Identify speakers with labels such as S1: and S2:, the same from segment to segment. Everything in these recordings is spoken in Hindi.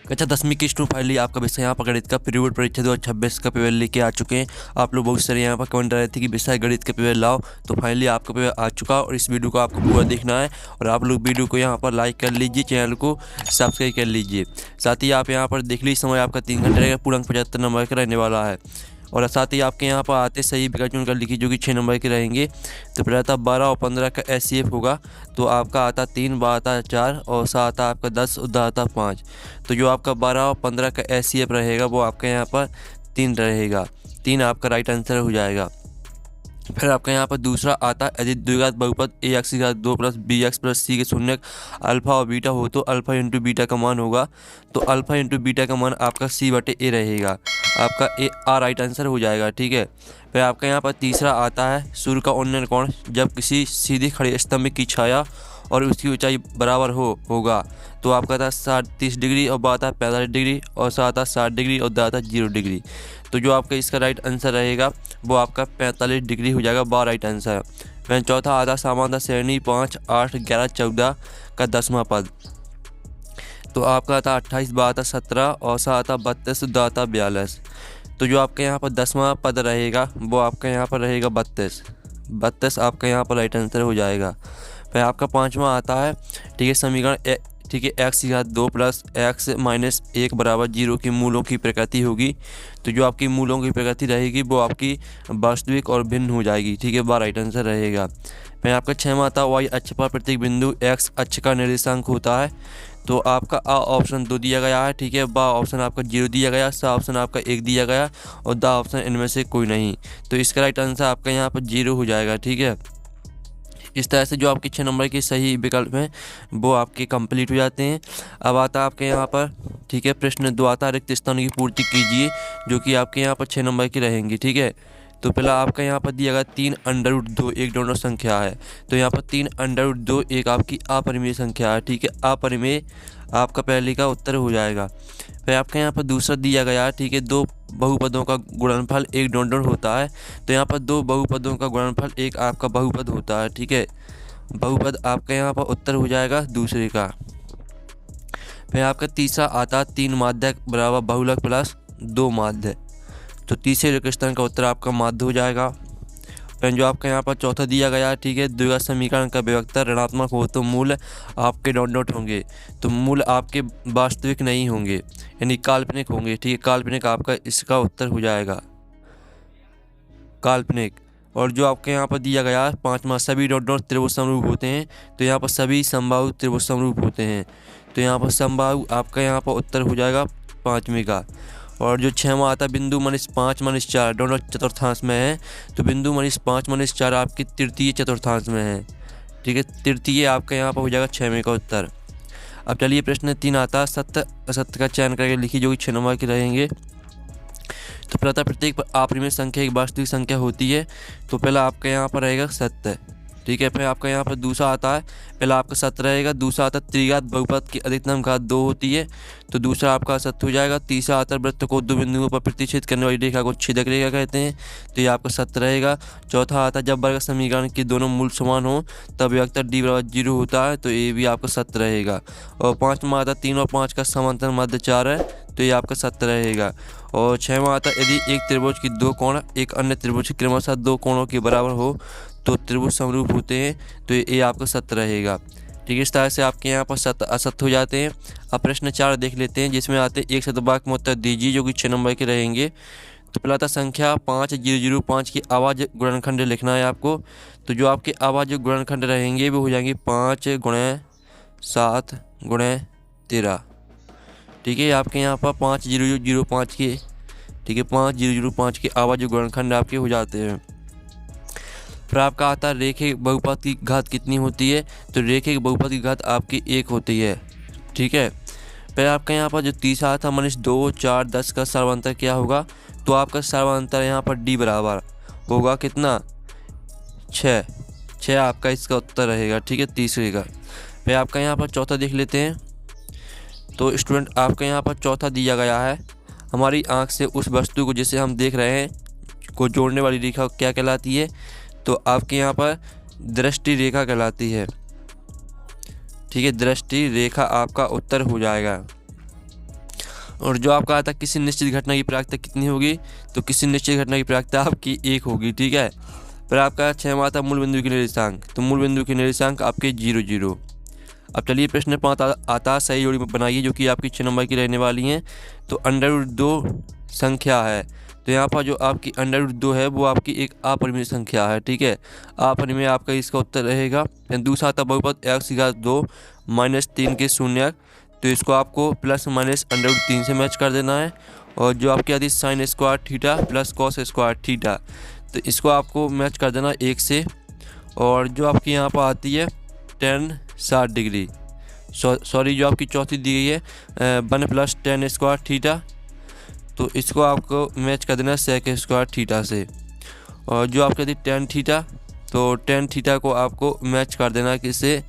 S1: कक्षा 10वीं की स्टूडेंट फाइनली आपका विषय यहाँ पर गणित का प्री बोर्ड परीक्षा 2026 का पेपर लेके आ चुके हैं। आप लोग बहुत सारे यहाँ पर कमेंट कर रहे थे कि विषय गणित का पेपर लाओ, तो फाइनली आपका पेपर आ चुका और इस वीडियो को आपको पूरा देखना है। और आप लोग वीडियो को यहाँ पर लाइक कर लीजिए, चैनल को सब्सक्राइब कर लीजिए। साथ ही आप यहाँ पर देख लीजिए समय आपका 3 घंटे रहेगा, पूरा 75 नंबर का रहने वाला है। और साथ ही आपके यहाँ पर आते सही विकल्प चुनकर लिखिए जो कि 6 नंबर के रहेंगे। तो पहले आता 12 और 15 का SCF होगा, तो आपका आता 3, 12 आता 4 और 7 आता आपका 10 और 10 आता 5। तो जो आपका 12 और 15 का SCF रहेगा वो आपका यहाँ पर 3 रहेगा, 3 आपका राइट आंसर हो जाएगा। फिर आपका यहाँ पर दूसरा आता है यदि द्विघात बहुपद ax की घात 2 प्लस bx प्लस c के शून्य अल्फा और बीटा हो तो अल्फा इंटू बीटा का मान होगा। तो अल्फा इंटू बीटा का मान आपका c/a रहेगा, आपका a राइट आंसर हो जाएगा। ठीक है। फिर आपका यहाँ पर तीसरा आता है सूर्य का उन्नयन कोण जब किसी सीधे खड़े स्तंभ की छाया और उसकी ऊंचाई बराबर होगा, तो आपका था 30 डिग्री और बात है 45 डिग्री और साथ 60 डिग्री और दाता 0 डिग्री। तो जो आपका इसका राइट आंसर रहेगा वो आपका 45 डिग्री हो जाएगा, 12 राइट आंसर। फिर चौथा आता समानता श्रेणी 5, 8, 11, 14 का 10वां पद, तो आपका था 28, 12, 17 और 7, 32, दाता 42। तो जो आपके यहाँ पर 10वां पद रहेगा वो आपका यहाँ पर रहेगा 32 आपका यहाँ पर राइट आंसर हो जाएगा। फिर आपका 5वां आता है ठीक है समीकरण ठीक है x की घात 2 प्लस x माइनस 1 बराबर 0 की मूलों की प्रकृति होगी। तो जो आपकी मूलों की प्रकृति रहेगी वो आपकी वास्तविक और भिन्न हो जाएगी। ठीक है, 12 राइट आंसर रहेगा। फिर आपका 6वां आता y अक्ष पर प्रत्येक बिंदु x अक्ष का निर्देशांक होता है। तो आपका आ ऑप्शन 2 दिया गया है, ठीक है, बा ऑप्शन आपका 0 दिया गया, सा ऑप्शन आपका 1 दिया गया और दा ऑप्शन इनमें से कोई नहीं। तो इसका राइट आंसर आपका यहाँ पर 0 हो जाएगा। ठीक है, इस तरह से जो आपके 6 नंबर के सही विकल्प हैं वो आपके कंप्लीट हो जाते हैं। अब आता है आपके यहाँ पर ठीक है प्रश्न 2 आता है रिक्त स्थानों की पूर्ति कीजिए, जो कि आपके यहाँ पर 6 नंबर की रहेंगी। ठीक है, तो पहला आपका यहाँ पर दिया गया 3√2 एक डोनर संख्या है। तो यहाँ पर 3√2 एक आपकी अपरिमेय संख्या है। ठीक है, अपरिमेय आपका पहले का उत्तर हो जाएगा। फिर आपका यहाँ पर दूसरा दिया गया है ठीक है 2 बहुपदों का गुणनफल एक डोनर होता है। तो यहाँ पर 2 बहुपदों का गुणनफल एक आपका बहुपद होता है। ठीक है, बहुपद आपका यहाँ पर उत्तर हो जाएगा दूसरे का। फिर आपका तीसरा आता है 3 माध्यक बराबर बहुलक प्लस 2 माध्य। तो तीसरे रेखिस्तान का उत्तर आपका माध्य हो जाएगा। फिर जो आपका यहाँ पर चौथा दिया गया है ठीक है द्विघात समीकरण का विभक्तर ऋणात्मक हो तो मूल आपके डॉट होंगे। तो मूल आपके वास्तविक नहीं होंगे यानी काल्पनिक होंगे। ठीक है, काल्पनिक आपका इसका उत्तर हो जाएगा काल्पनिक। और जो आपके यहाँ पर दिया गया है 5वां सभी डॉट त्रिभुज समरूप होते हैं। तो यहाँ पर सभी समबाहु त्रिभुज समरूप होते हैं। तो यहाँ पर समबाहु आपका यहाँ पर उत्तर हो जाएगा 5वें का। और जो 6वां आता बिंदु -5 -4 दोनों चतुर्थांश में है। तो बिंदु -5 -4 आपकी तृतीय चतुर्थांश में है। ठीक है, तृतीय आपका यहाँ पर हो जाएगा 6वें का उत्तर। अब चलिए प्रश्न 3 आता सत्य असत्य का चयन करके लिखिए जो कि 6 नंबर के रहेंगे। तो प्रत्येक अपरिमेय संख्या एक वास्तविक संख्या होती है। तो पहला आपका यहाँ पर रहेगा सत्य। ठीक है, फिर आपका यहाँ पर दूसरा आता है पहला आपका सत्य रहेगा। दूसरा आता है त्रिघात बहुपद की अधिकतम घात 2 होती है। तो दूसरा आपका सत्य हो जाएगा। तीसरा आता है वृत्त को 2 बिंदुओं पर प्रतिच्छेद करने वाली रेखा को छेदक रेखा कहते हैं। तो ये आपका सत्य रहेगा। चौथा आता है जब वर्ग समीकरण के दोनों मूल समान हो तब वेक्टर d बराबर 0 होता है। तो ये भी आपका सत्य रहेगा। और 5वां आता 3 और 5 का समांतर मध्य 4 है। तो ये आपका सत्य रहेगा। और 6वां आता यदि एक त्रिभुज की 2 कोण एक अन्य त्रिभुज के क्रमशः 2 कोणों के बराबर हो तो त्रिभुज समरूप होते हैं। तो ये आपका सत्य रहेगा। ठीक है, इस तरह से आपके यहाँ पर सत्य असत्य हो जाते हैं। अब प्रश्न 4 देख लेते हैं जिसमें आते एक शतवाक्य में उत्तर दीजिए जो कि 6 नंबर के रहेंगे। तो पहला था संख्या 5005 की आवाज़ गुणनखंड लिखना है आपको। तो जो आपके आवाज़ गुणनखंड रहेंगे वो हो जाएंगे 5 × 7 × 13। ठीक है, आपके यहाँ पर 5005 के ठीक है 5005 के आवाज़ गुणनखंड आपके हो जाते हैं। फिर आपका आता है रेखिक बहुपद की घात कितनी होती है। तो रेखिक बहुपद की घात आपकी 1 होती है। ठीक है, फिर आपका यहाँ पर जो तीसरा आता है -2, 4, 10 का सर्वांतर क्या होगा। तो आपका सर्वांतर यहाँ पर d बराबर होगा कितना 6 आपका इसका उत्तर रहेगा। ठीक है, तीसरे का। फिर आपका यहाँ पर चौथा देख लेते हैं। तो स्टूडेंट आपका यहाँ पर चौथा दिया गया है हमारी आँख से उस वस्तु को जिसे हम देख रहे हैं को जोड़ने वाली रेखा क्या कहलाती है। तो आपके यहाँ पर दृष्टि रेखा कहलाती है। ठीक है, दृष्टि रेखा आपका उत्तर हो जाएगा। और जो आपका आता किसी निश्चित घटना की प्रायिकता कितनी होगी, तो किसी निश्चित घटना की प्रायिकता आपकी 1 होगी, ठीक है। फिर आपका 6 आता मूल बिंदु के निर्देशांक, तो मूल बिंदु के निर्देशांक आपके 0 0। अब चलिए प्रश्न 5 आता सही जोड़ी बनाइए, जो कि आपकी 6 नंबर की रहने वाली हैं। तो √2 संख्या है, तो यहाँ पर जो आपकी √2 है वो आपकी एक अपरिमेय संख्या है, ठीक है। अपरिमेय आपका इसका उत्तर रहेगा। फिर दूसरा आता बहुपद x⁻2 -3 के शून्यक, तो इसको आपको प्लस माइनस √3 से मैच कर देना है। और जो आपकी आती है sin square theta plus cos square theta, तो इसको आपको मैच कर देना 1 से। और जो आपकी यहाँ पर आती है tan 60 डिग्री, सॉरी जो आपकी चौथी दी गई है 1 + tan स्क्वायर थीटा, तो इसको आपको मैच कर देना sec स्क्वायर थीटा से। और जो आपकी आती है tan थीटा, तो tan थीटा को आपको मैच कर देना किससे,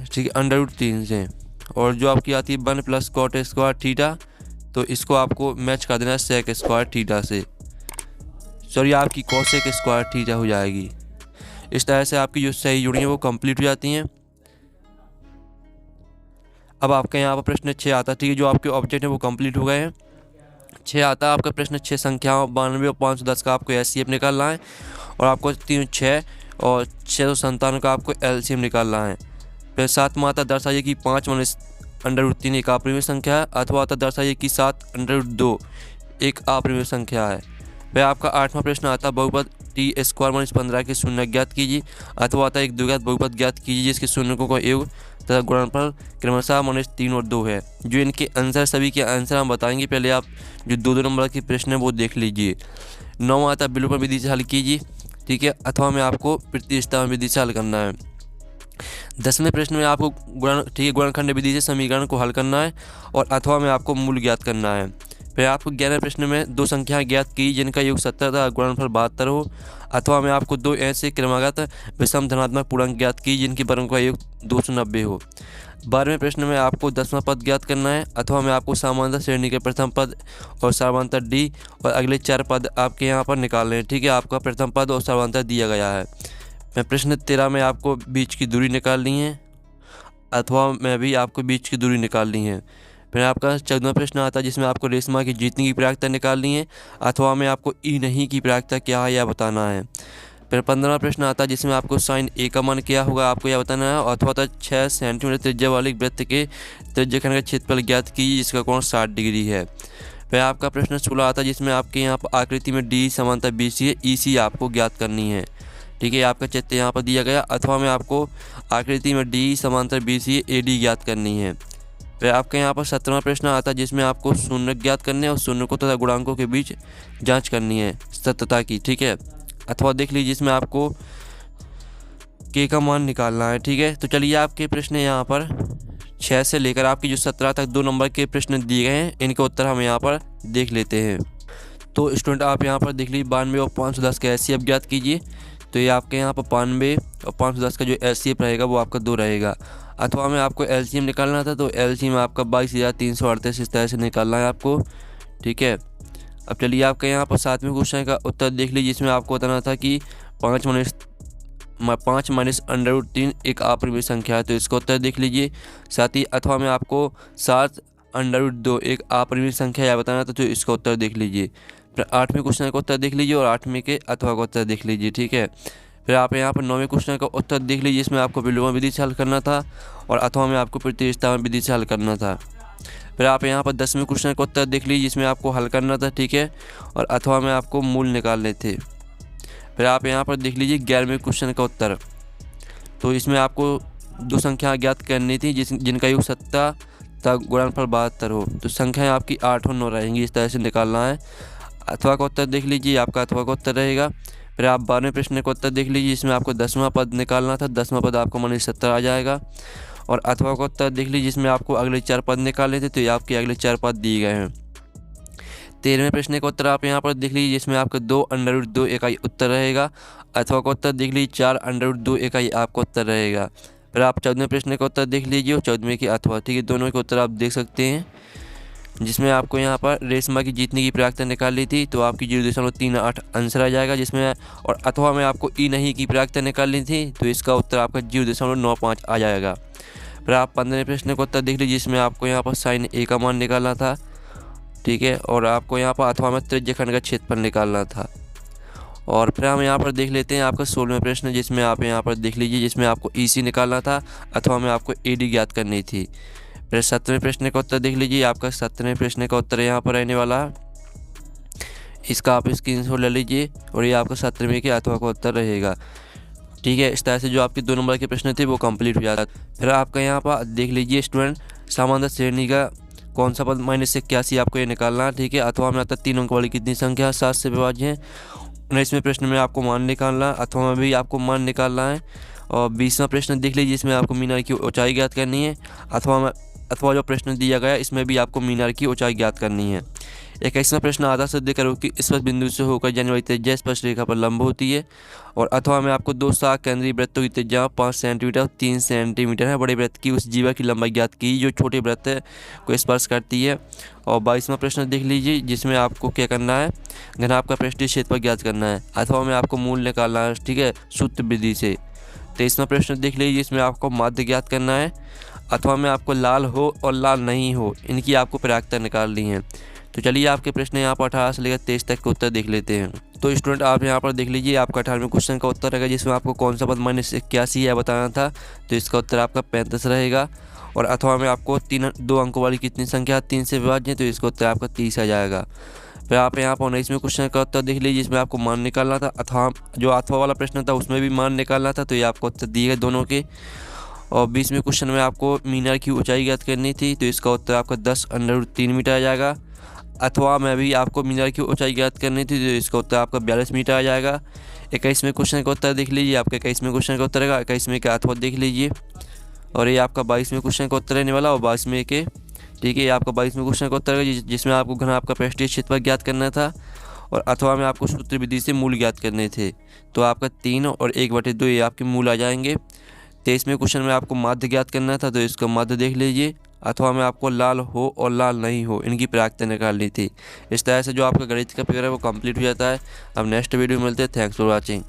S1: ठीक है, √3 से। और जो आपकी आती है 1 + cot स्क्वायर थीटा, तो इसको आपको मैच कर देना sec स्क्वायर थीटा से, सॉरी आपकी cosec स्क्वायर थीटा हो जाएगी। इस तरह से आपकी जो सही जोड़ी है वो कंप्लीट हो जाती हैं। अब आपका यहाँ पर प्रश्न 6 आता, ठीक है, जो आपके ऑब्जेक्ट है वो कंप्लीट हो गए हैं। 6 आता है आपका प्रश्न 6 संख्या 92 और 510 का आपको एचसीएफ निकालना है, और आपको 6 और 697 का आपको एलसीएम निकालना है। फिर 7 में आता दर्शाइए कि 5 - √3 एक अपरिमेय संख्या है, अथवा आता दर्शाइए कि 7 √2 एक अपरिमेय संख्या है। फिर आपका 8वां प्रश्न आता बहुपद t² - 15 के शून्यक ज्ञात कीजिए, अथवा आता एक द्विघात बहुपद ज्ञात कीजिए जिसके शून्यकों का योग तथा गुणनफल क्रमशः -3 और 2 है। जो इनके आंसर सभी के आंसर हम बताएंगे, पहले आप जो 2 नंबर के प्रश्न है वो देख लीजिए। 9वां आता विलोपन विधि से हल कीजिए, ठीक है, अथवा में आपको प्रतिस्थापन विधि से हल करना है। 10वें प्रश्न में आपको गुणनखंड विधि से समीकरण को हल करना है, और अथवा में आपको मूल ज्ञात करना है। फिर आपको 11वें प्रश्न में 2 संख्याएं ज्ञात की जिनका योग 70 तथा गुणनफल 72 हो, अथवा में आपको 2 ऐसे क्रमागत विषम धनात्मक पूर्णांक ज्ञात की जिनके वर्गों का योग 290 हो। 12वें प्रश्न में आपको 10वां पद ज्ञात करना है, अथवा में आपको समांतर श्रेणी के प्रथम पद और सर्वांतर डी और अगले 4 पद आपके यहाँ पर निकालने हैं, ठीक है। आपका प्रथम पद और सर्वांतर दिया गया है। प्रश्न 13 में आपको बीच की दूरी निकालनी है, अथवा में भी आपको बीच की दूरी निकालनी है। फिर आपका 14वां प्रश्न आता है जिसमें आपको रेशमा की जीतने की प्रायिकता निकालनी है, अथवा में आपको ई नहीं की प्रायिकता क्या है यह बताना है। फिर 15वां प्रश्न आता है जिसमें आपको sin a का मान क्या होगा आपको यह बताना है, अथवा 6 सेंटीमीटर त्रिज्या वाले वृत्त के त्रिज्याखंड का क्षेत्रफल ज्ञात कीजिए जिसका कोण 60 डिग्री है। फिर आपका प्रश्न 16 आता है जिसमें आपके यहाँ पर आकृति में डी समांतर बी सी है, ई सी आपको ज्ञात करनी है, ठीक है। आपका चित्र यहाँ पर दिया गया, अथवा में आपको आकृति में डी समांतर बी सी ए डी ज्ञात करनी है। फिर आपके यहाँ पर 17वां प्रश्न आता है जिसमें आपको शून्य ज्ञात करने और शून्यकों तथा गुणांकों के बीच जांच करनी है सत्यता की, ठीक है। अथवा देख लीजिए जिसमें आपको के का मान निकालना है, ठीक है। तो चलिए आपके प्रश्न यहाँ पर 6 से लेकर आपकी जो 17 तक 2 नंबर के प्रश्न दिए गए हैं, इनके उत्तर हम यहाँ पर देख लेते हैं। तो स्टूडेंट आप यहाँ पर देख लीजिए 92 और 510 का एचसीएफ ज्ञात कीजिए। तो ये आपके यहाँ पर 92 और 510 का जो एचसीएफ रहेगा वो आपका 2 रहेगा। अथवा में आपको एलसीएम निकालना था, तो एलसीएम आपका 22,338 इस तरह से निकालना है आपको, ठीक है। अब चलिए आपके यहाँ पर 7वें क्वेश्चन का उत्तर देख लीजिए जिसमें आपको बताना था कि 5 - √3 एक अपरिमेय संख्या है, तो इसका उत्तर देख लीजिए। साथ ही अथवा में आपको 7 √2 एक अपरिमेय संख्या यह बताना था, तो इसका उत्तर देख लीजिए। फिर 8वें क्वेश्चन का उत्तर देख लीजिए और 8वें के अथवा का उत्तर देख लीजिए, ठीक है। फिर आप यहाँ पर 9वें क्वेश्चन का उत्तर देख लीजिए जिसमें आपको विलोपन विधि से हल करना था, और अथवा में आपको प्रतिस्थापन विधि से हल करना था। फिर आप यहाँ पर 10वें क्वेश्चन का उत्तर देख लीजिए जिसमें आपको हल करना था, ठीक है, और अथवा में आपको मूल निकालने थे। फिर आप यहाँ पर देख लीजिए 11वें क्वेश्चन का उत्तर, तो इसमें आपको 2 संख्या ज्ञात करनी थी जिनका योग 70 तक गुणनफल 72 हो, तो संख्याएँ आपकी 8 और 9 रहेंगी, इस तरह से निकालना है। अथवा का उत्तर देख लीजिए, आपका अथवा का उत्तर रहेगा। फिर आप 12वें प्रश्न का उत्तर देख लीजिए जिसमें आपको 10वां पद निकालना था, 10वां पद आपको -70 आ जाएगा। और अथवा का उत्तर देख लीजिए जिसमें आपको अगले 4 पद निकालने थे, तो ये आपके अगले 4 पद दिए गए हैं। 13वें प्रश्न का उत्तर आप यहाँ पर देख लीजिए जिसमें आपका 2 √2 इकाई उत्तर रहेगा। अथवा का उत्तर देख लीजिए 4 √2 इकाई आपका उत्तर रहेगा। फिर आप 14वें प्रश्न का उत्तर देख लीजिए और 14वें की अथवा, ठीक है, दोनों के उत्तर आप देख सकते हैं। जिसमें आपको यहाँ पर रेशमा की जीतने की प्रायिकता निकाली थी, तो आपकी 0.38 आंसर आ जाएगा जिसमें, और अथवा में आपको ई नहीं की प्रायिकता निकालनी थी, तो इसका उत्तर आपका 0.95 आ जाएगा। फिर आप 15वें प्रश्न का उत्तर देख लीजिए, जिसमें आपको यहाँ पर साइन ए का मान निकालना था, ठीक है, और आपको यहाँ पर अथवा में त्रिज्यखंड का क्षेत्रफल निकालना था। और फिर हम यहाँ पर देख लेते हैं आपका 16वां प्रश्न, जिसमें आप यहाँ पर देख लीजिए, जिसमें आपको ईसी निकालना था, अथवा में आपको एडी ज्ञात करनी थी। फिर 17वें प्रश्न का उत्तर देख लीजिए, आपका 17वें प्रश्न का उत्तर यहाँ पर रहने वाला है, इसका आप स्क्रीनशॉट ले लीजिए और ये आपका 17वें के अथवा का उत्तर रहेगा, ठीक है। इस तरह से जो आपके 2 नंबर के प्रश्न थे वो कंप्लीट हो जाता। फिर आपका यहाँ पर देख लीजिए स्टूडेंट, समांतर श्रेणी का कौन सा पद -81 आपको ये निकालना है, ठीक है। अथवा में आता 3 अंक वाली कितनी संख्या 7 से विभाज्य है। 19वें प्रश्न में आपको मान निकालना है, अथवा में भी आपको मान निकालना है। और 20वां प्रश्न देख लीजिए, इसमें आपको मीनार की ऊंचाई ज्ञात करनी है, अथवा जो प्रश्न दिया गया इसमें भी आपको मीनार की ऊंचाई ज्ञात करनी है। 21वां प्रश्न, आधा सत्य करो कि स्पर्श बिंदु से होकर जाने वाली त्रिज्या स्पर्श रेखा पर लंब होती है। और अथवा में आपको 2 साग केंद्रीय वृत्तों की त्रिज्या 5 सेंटीमीटर और 3 सेंटीमीटर है। बड़े वृत्त की उस जीवा की लंबाई ज्ञात की जो छोटे वृत्त को स्पर्श करती है। और 22वां प्रश्न देख लीजिए, जिसमें आपको क्या करना है, घनाभ का पृष्ठीय क्षेत्रफल ज्ञात करना है, अथवा में आपको मूल निकालना है, ठीक है, सूत्र विधि से। 23वां प्रश्न देख लीजिए, इसमें आपको माध्य ज्ञात करना है, अथवा में आपको लाल हो और लाल नहीं हो इनकी आपको प्रायिकता निकालनी है। तो चलिए आपके प्रश्न यहाँ पर 18 से लेकर 23 तक के उत्तर देख लेते हैं। तो स्टूडेंट आप यहाँ पर देख लीजिए, आपका 18वें क्वेश्चन का उत्तर रहेगा, जिसमें आपको कौन सा पद -81 है बताना था, तो इसका उत्तर आपका 35 रहेगा। और अथवा में आपको 2 अंकों वाली कितनी संख्या 3 से विभाज्य है, तो इसका उत्तर आपका 30 आ जाएगा। फिर आप यहाँ पर 19वें क्वेश्चन का उत्तर देख लीजिए, जिसमें आपको मान निकालना था, अथवा वाला प्रश्न था उसमें भी मान निकालना था, तो ये आपको उत्तर दिए गए दोनों के। और 20वें क्वेश्चन में आपको मीनार की ऊंचाई ज्ञात करनी थी, तो इसका उत्तर आपका 10√3 मीटर आ जाएगा। अथवा में भी आपको मीनार की ऊंचाई ज्ञात करनी थी, तो इसका उत्तर आपका 42 मीटर आ जाएगा। 21वें क्वेश्चन का उत्तर देख लीजिए, आपका 21वें क्वेश्चन का उत्तर रहेगा, 21वें का अथवा देख लीजिए। और ये आपका 22वें क्वेश्चन का उत्तर रहने वाला, और 22वें के, ठीक है, ये आपका 22वें क्वेश्चन का उत्तर रहेगा, जिसमें आपको घनाभ का पृष्ठीय क्षेत्रफल ज्ञात करना था। और अथवा में आपको सूत्र विधि से मूल ज्ञात करने थे, तो आपका 3 और 1/2 ये आपके मूल आ जाएंगे। 23वें क्वेश्चन में आपको माध्य ज्ञात करना था, तो इसका माध्य देख लीजिए, अथवा में आपको लाल हो और लाल नहीं हो इनकी प्रायिकता निकालनी थी। इस तरह से जो आपका गणित का पेपर है वो कंप्लीट हो जाता है। अब नेक्स्ट वीडियो में मिलते हैं। Thanks for watching.